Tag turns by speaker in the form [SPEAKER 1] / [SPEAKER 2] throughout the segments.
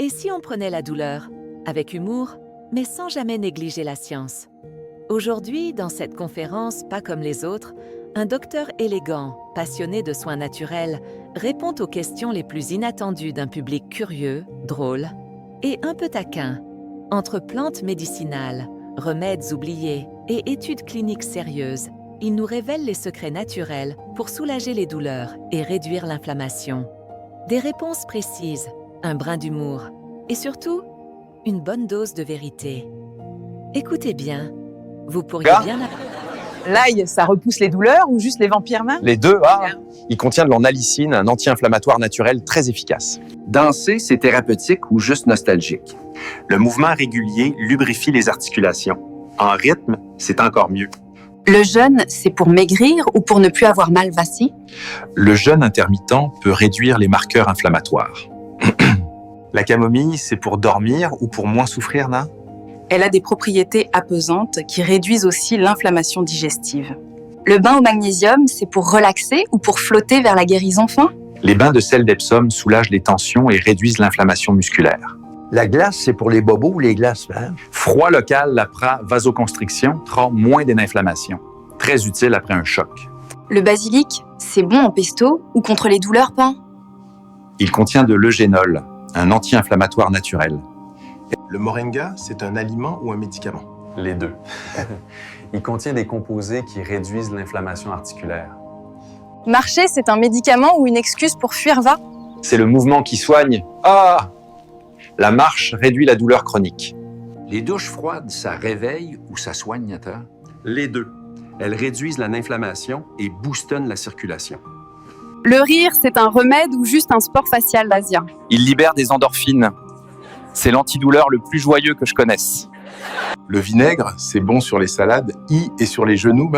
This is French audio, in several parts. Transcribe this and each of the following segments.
[SPEAKER 1] Et si on prenait la douleur, avec humour, mais sans jamais négliger la science? Aujourd'hui, dans cette conférence, pas comme les autres, un docteur élégant, passionné de soins naturels, répond aux questions les plus inattendues d'un public curieux, drôle et un peu taquin. Entre plantes médicinales, remèdes oubliés et études cliniques sérieuses, il nous révèle les secrets naturels pour soulager les douleurs et réduire l'inflammation. Des réponses précises, un brin d'humour et surtout, une bonne dose de vérité. Écoutez bien, vous pourriez bien...
[SPEAKER 2] L'ail, ça repousse les douleurs ou juste les vampires mains?
[SPEAKER 3] Les deux, il contient de l'ornalicine, un anti-inflammatoire naturel très efficace.
[SPEAKER 4] Danser, c'est thérapeutique ou juste nostalgique.
[SPEAKER 5] Le mouvement régulier lubrifie les articulations. En rythme, c'est encore mieux.
[SPEAKER 6] Le jeûne, c'est pour maigrir ou pour ne plus avoir mal vacillé?
[SPEAKER 3] Le jeûne intermittent peut réduire les marqueurs inflammatoires.
[SPEAKER 5] La camomille, c'est pour dormir ou pour moins souffrir, Nan?
[SPEAKER 6] Elle a des propriétés apaisantes qui réduisent aussi l'inflammation digestive. Le bain au magnésium, c'est pour relaxer ou pour flotter vers la guérison fin?
[SPEAKER 3] Les bains de sel d'Epsom soulagent les tensions et réduisent l'inflammation musculaire.
[SPEAKER 7] La glace, c'est pour les bobos ou les glaces, hein?
[SPEAKER 3] Froid local, la vasoconstriction, moins d'inflammation. Très utile après un choc.
[SPEAKER 6] Le basilic, c'est bon en pesto ou contre les douleurs, pain?
[SPEAKER 3] Il contient de l'eugénol, un anti-inflammatoire naturel.
[SPEAKER 5] Le moringa, c'est un aliment ou un médicament?
[SPEAKER 8] Les deux. Il contient des composés qui réduisent l'inflammation articulaire.
[SPEAKER 9] Marcher, c'est un médicament ou une excuse pour fuir va?
[SPEAKER 3] C'est le mouvement qui soigne. La marche réduit la douleur chronique.
[SPEAKER 4] Les douches froides, ça réveille ou ça soigne, Nathan?
[SPEAKER 5] Les deux. Elles réduisent l'inflammation et boostonnent la circulation.
[SPEAKER 9] Le rire, c'est un remède ou juste un sport facial d'Asia?
[SPEAKER 3] Il libère des endorphines. C'est l'antidouleur le plus joyeux que je connaisse.
[SPEAKER 10] Le vinaigre, c'est bon sur les salades, et sur les genoux,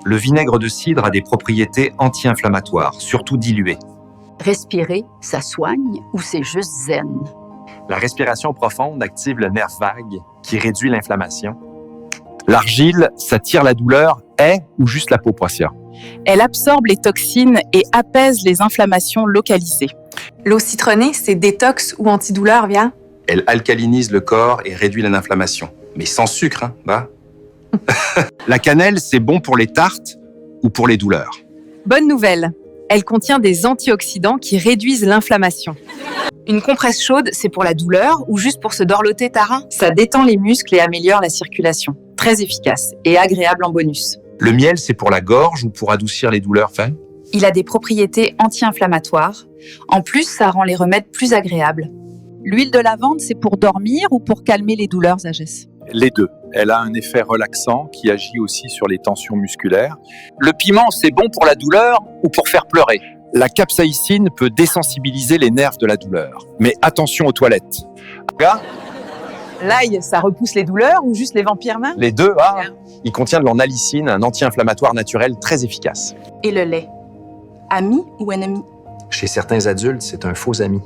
[SPEAKER 3] Le vinaigre de cidre a des propriétés anti-inflammatoires, surtout diluées.
[SPEAKER 11] Respirer, ça soigne ou c'est juste zen?
[SPEAKER 3] La respiration profonde active le nerf vague qui réduit l'inflammation. L'argile, ça tire la douleur, ou juste la peau poissée.
[SPEAKER 6] Elle absorbe les toxines et apaise les inflammations localisées.
[SPEAKER 9] L'eau citronnée, c'est détox ou antidouleur, via?
[SPEAKER 3] Elle alcalinise le corps et réduit l'inflammation. Mais sans sucre, La cannelle, c'est bon pour les tartes ou pour les douleurs.
[SPEAKER 6] Bonne nouvelle, elle contient des antioxydants qui réduisent l'inflammation. Une compresse chaude, c'est pour la douleur ou juste pour se dorloter tarin? Ça détend les muscles et améliore la circulation. Très efficace et agréable en bonus.
[SPEAKER 3] Le miel, c'est pour la gorge ou pour adoucir les douleurs,
[SPEAKER 6] Il a des propriétés anti-inflammatoires. En plus, ça rend les remèdes plus agréables.
[SPEAKER 2] L'huile de lavande, c'est pour dormir ou pour calmer les douleurs, Agès?
[SPEAKER 3] Les deux. Elle a un effet relaxant qui agit aussi sur les tensions musculaires. Le piment, c'est bon pour la douleur ou pour faire pleurer. La capsaïcine peut désensibiliser les nerfs de la douleur. Mais attention aux toilettes.
[SPEAKER 2] L'ail, ça repousse les douleurs ou juste les vampires mains?
[SPEAKER 3] Les deux, il contient de l'ornalicine, un anti-inflammatoire naturel très efficace.
[SPEAKER 6] Et le lait? Ami ou ennemi?
[SPEAKER 4] Chez certains adultes, c'est un faux ami,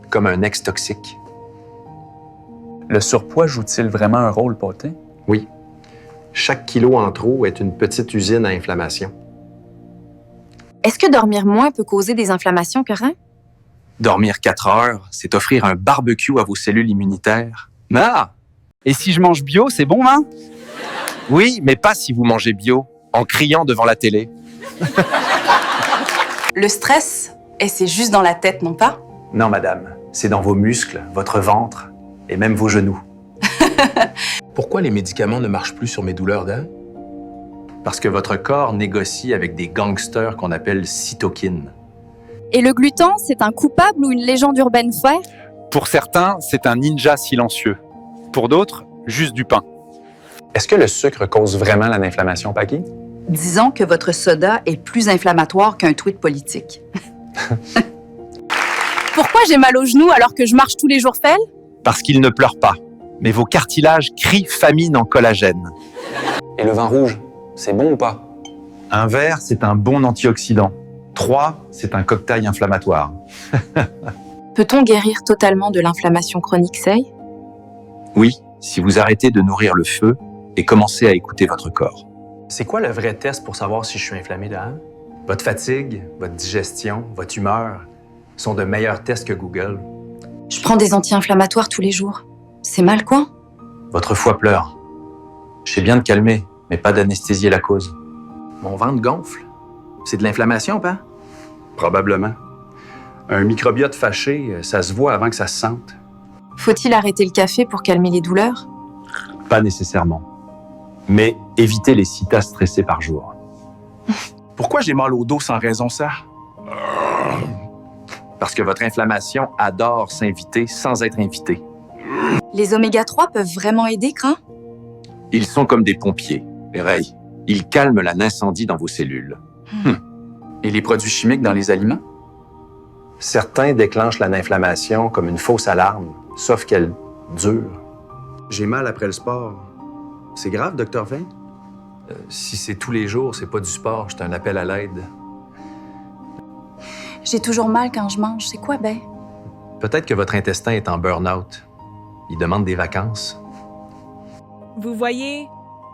[SPEAKER 4] comme un ex toxique.
[SPEAKER 8] Le surpoids joue-t-il vraiment un rôle, Pâté?
[SPEAKER 4] Oui. Chaque kilo en trop est une petite usine à inflammation.
[SPEAKER 6] Est-ce que dormir moins peut causer des inflammations que reins?
[SPEAKER 3] Dormir 4 heures, c'est offrir un barbecue à vos cellules immunitaires.
[SPEAKER 12] Et si je mange bio, c'est bon,
[SPEAKER 3] Oui, mais pas si vous mangez bio, en criant devant la télé.
[SPEAKER 6] Le stress, c'est juste dans la tête, non pas?
[SPEAKER 5] Non, madame. C'est dans vos muscles, votre ventre et même vos genoux.
[SPEAKER 10] Pourquoi les médicaments ne marchent plus sur mes douleurs,
[SPEAKER 5] Parce que votre corps négocie avec des gangsters qu'on appelle cytokines.
[SPEAKER 9] Et le gluten, c'est un coupable ou une légende urbaine vraie?
[SPEAKER 3] Pour certains, c'est un ninja silencieux. Pour d'autres, juste du pain.
[SPEAKER 8] Est-ce que le sucre cause vraiment l'inflammation, Paqui?
[SPEAKER 11] Disons que votre soda est plus inflammatoire qu'un tweet politique.
[SPEAKER 9] Pourquoi j'ai mal aux genoux alors que je marche tous les jours fêle?
[SPEAKER 3] Parce qu'il ne pleure pas, mais vos cartilages crient famine en collagène.
[SPEAKER 8] Et le vin rouge, c'est bon ou pas?
[SPEAKER 3] Un verre, c'est un bon antioxydant. 3, c'est un cocktail inflammatoire.
[SPEAKER 6] Peut-on guérir totalement de l'inflammation chronique, Say?
[SPEAKER 3] Oui, si vous arrêtez de nourrir le feu et commencez à écouter votre corps.
[SPEAKER 5] C'est quoi le vrai test pour savoir si je suis inflammé, Votre fatigue, votre digestion, votre humeur sont de meilleurs tests que Google.
[SPEAKER 11] Je prends des anti-inflammatoires tous les jours. C'est mal, quoi?
[SPEAKER 5] Votre foie pleure. Je sais bien de calmer, mais pas d'anesthésier la cause.
[SPEAKER 8] Mon ventre gonfle. C'est de l'inflammation, pas?
[SPEAKER 4] Probablement. Un microbiote fâché, ça se voit avant que ça se sente.
[SPEAKER 6] Faut-il arrêter le café pour calmer les douleurs?
[SPEAKER 3] Pas nécessairement. Mais évitez les 6 tasses stressées par jour.
[SPEAKER 10] Pourquoi j'ai mal au dos sans raison, ça?
[SPEAKER 3] Parce que votre inflammation adore s'inviter sans être invitée.
[SPEAKER 11] Les oméga 3 peuvent vraiment aider, Crin?
[SPEAKER 3] Ils sont comme des pompiers, les Ray. Ils calment l'incendie dans vos cellules.
[SPEAKER 8] Et les produits chimiques dans les aliments?
[SPEAKER 4] Certains déclenchent l'inflammation comme une fausse alarme, sauf qu'elle dure. J'ai mal après le sport. C'est grave, Dr. Vane?
[SPEAKER 5] Si c'est tous les jours, c'est pas du sport, c'est un appel à l'aide.
[SPEAKER 11] J'ai toujours mal quand je mange. C'est quoi, ben?
[SPEAKER 5] Peut-être que votre intestin est en burn-out. Il demande des vacances.
[SPEAKER 13] Vous voyez,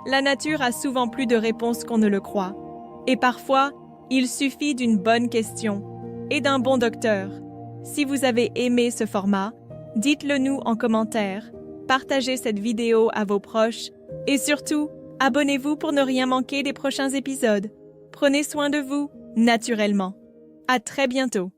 [SPEAKER 13] la nature a souvent plus de réponses qu'on ne le croit. Et parfois, il suffit d'une bonne question et d'un bon docteur. Si vous avez aimé ce format, dites-le nous en commentaire, partagez cette vidéo à vos proches et surtout, abonnez-vous pour ne rien manquer des prochains épisodes. Prenez soin de vous, naturellement. À très bientôt.